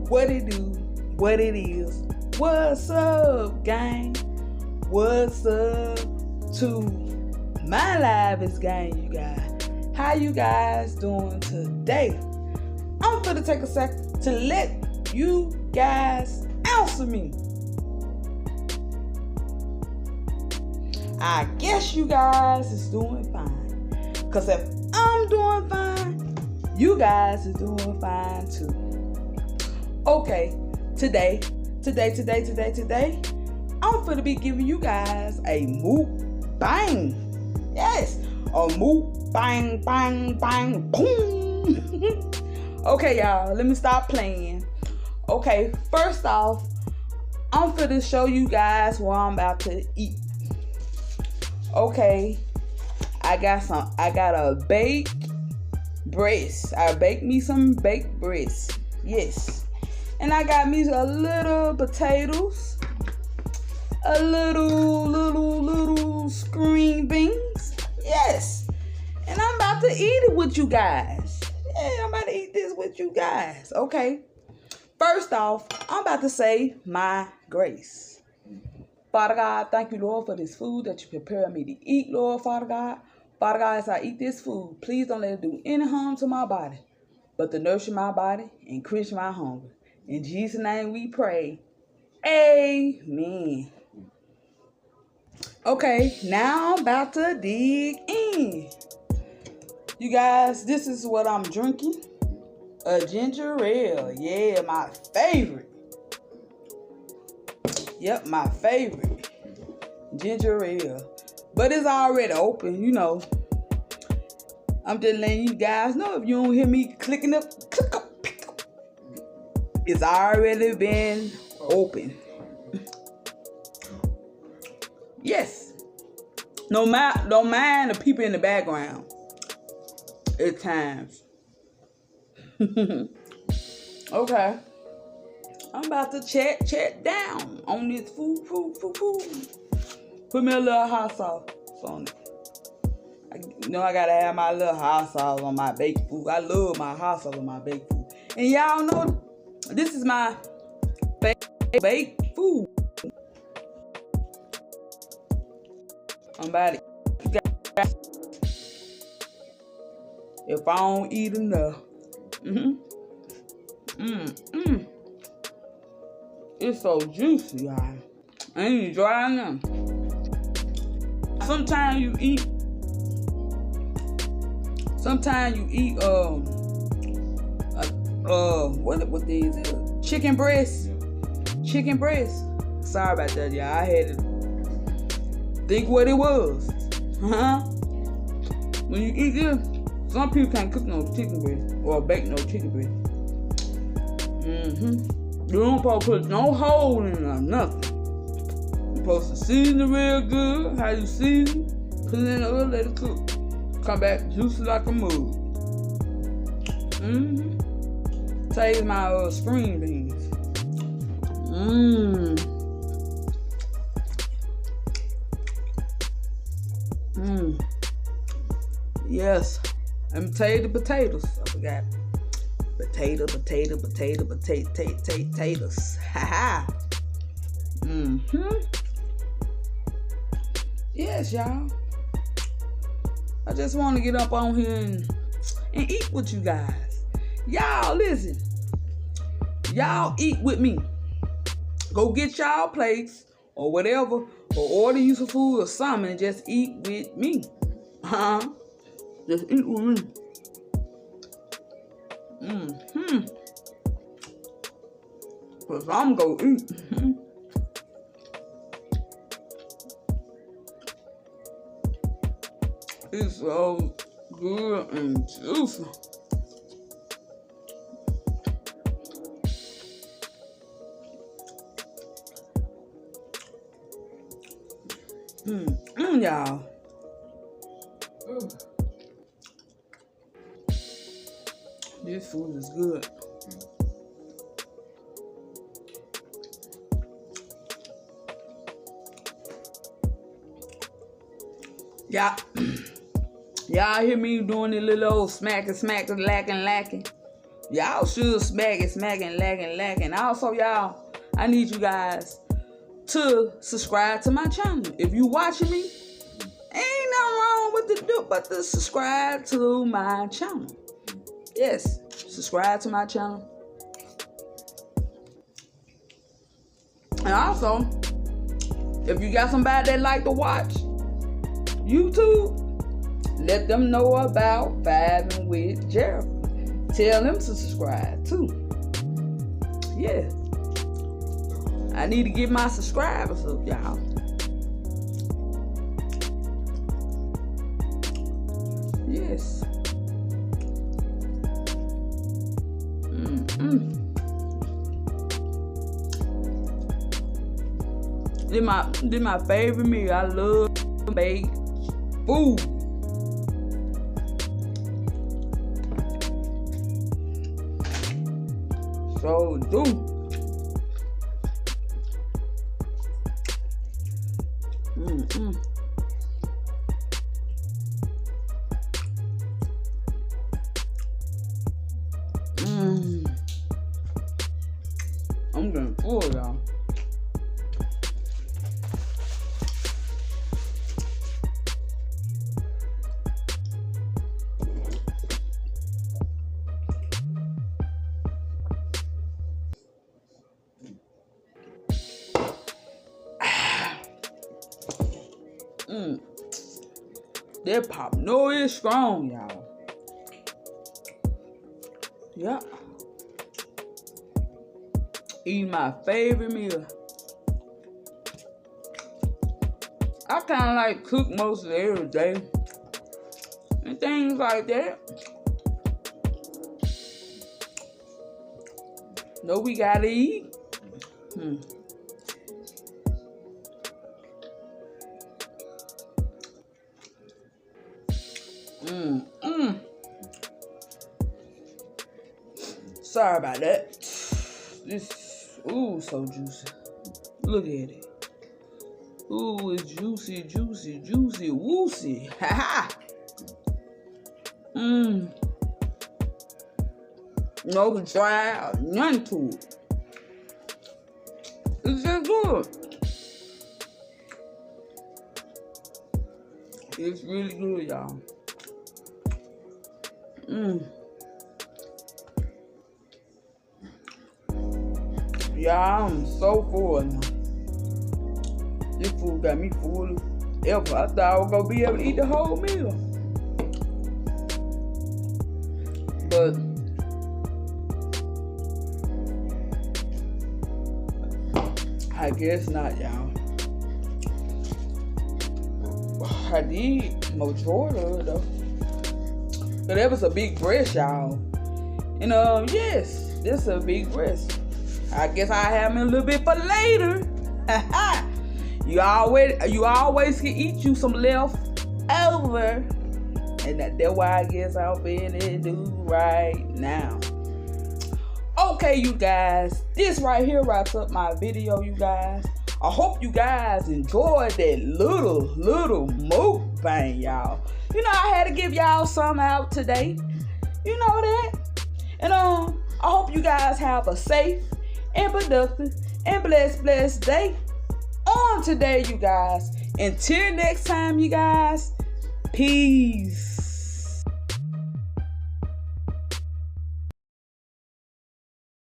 what it do, what it is. What's up, gang? What's up to my livest gang, you guys? How you guys doing today? I'm gonna take a second to let you guys answer me. I guess you guys is doing fine. Cause if I'm doing fine, you guys is doing fine too. Okay, today, I'm finna be giving you guys a mukbang. Yes, a mukbang, bang, bang, boom. Okay, y'all, let me stop playing. Okay, first off, I'm finna show you guys what I'm about to eat. Okay, I got a baked breast. I baked me some baked breast. Yes. And I got me a little potatoes, a little green beans. Yes. And I'm about to eat it with you guys. Yeah, I'm about to eat this with you guys. Okay. First off, I'm about to say my grace. Father God, thank you, Lord, for this food that you prepare me to eat, Lord, Father God. Father God, as I eat this food, please don't let it do any harm to my body, but to nurture my body, increase my hunger. In Jesus' name we pray. Amen. Okay, now I'm about to dig in. You guys, this is what I'm drinking. A ginger ale. Yeah, my favorite. Yep, my favorite. Ginger ale. But it's already open, you know. I'm just letting you guys know if you don't hear me clicking up, click up, pick up. It's already been open. Yes. Don't mind the people in the background. At times. Okay. I'm about to check down on this food. Put me a little hot sauce on it. I gotta have my little hot sauce on my baked food. I love my hot sauce on my baked food. And y'all know, this is my baked food. I'm about to eat. If I don't eat enough. It's so juicy, y'all. Ain't dry enough. Sometimes you eat what these is? Chicken breast. Sorry about that, y'all. I had to think what it was. When you eat this, some people can't cook no chicken breast or bake no chicken breast. You don't supposed to put no hole in it or nothing. You're supposed to season it real good. How you season? Put it in the oil, let it cook. Come back juicy like a mug. Taste my spring beans. Yes. Let me tell you the potatoes. I forgot. Potatoes. Ha. Yes, y'all. I just want to get up on here and eat with you guys. Y'all, listen. Y'all eat with me. Go get y'all plates or whatever, or order you some food or something and just eat with me. Just eat with me. Cause I'm gonna eat. It's so good and juicy. Y'all. This food is good. Y'all hear me doing the little old smacking, lacking. Y'all should smack it, lacking. Also, y'all, I need you guys to subscribe to my channel. If you watching me, ain't nothing wrong with to subscribe to my channel. Yes, subscribe to my channel. And also, if you got somebody that like to watch YouTube, let them know about Vibing with Gerald. Tell them to subscribe too. Yeah. I need to get my subscribers up, y'all. Yes. This my favorite meal. I love baked food. So do. I'm getting full, y'all. That pop no is strong, y'all. Yeah. Eating my favorite meal. I kind of like cook most of it every day. And things like that. Know we gotta eat. Sorry about that. This, ooh, so juicy. Look at it. Ooh, it's juicy, woosy. Ha ha. No dry, none to it. It's just good. It's really good, y'all. Yeah, I'm so full now. This food got me full ever. I thought I was gonna be able to eat the whole meal. But I guess not, y'all. I did majority of it though. But that was a big breast, y'all. And yes, this is a big breast. I guess I have me a little bit for later. You always can eat you some leftover. And that's why I guess I'll finna do right now. Okay, you guys. This right here wraps up my video, you guys. I hope you guys enjoyed that little mukbang, y'all. You know, I had to give y'all some out today. You know that? And I hope you guys have a safe and productive and blessed day on today, you guys. Until next time, you guys. Peace.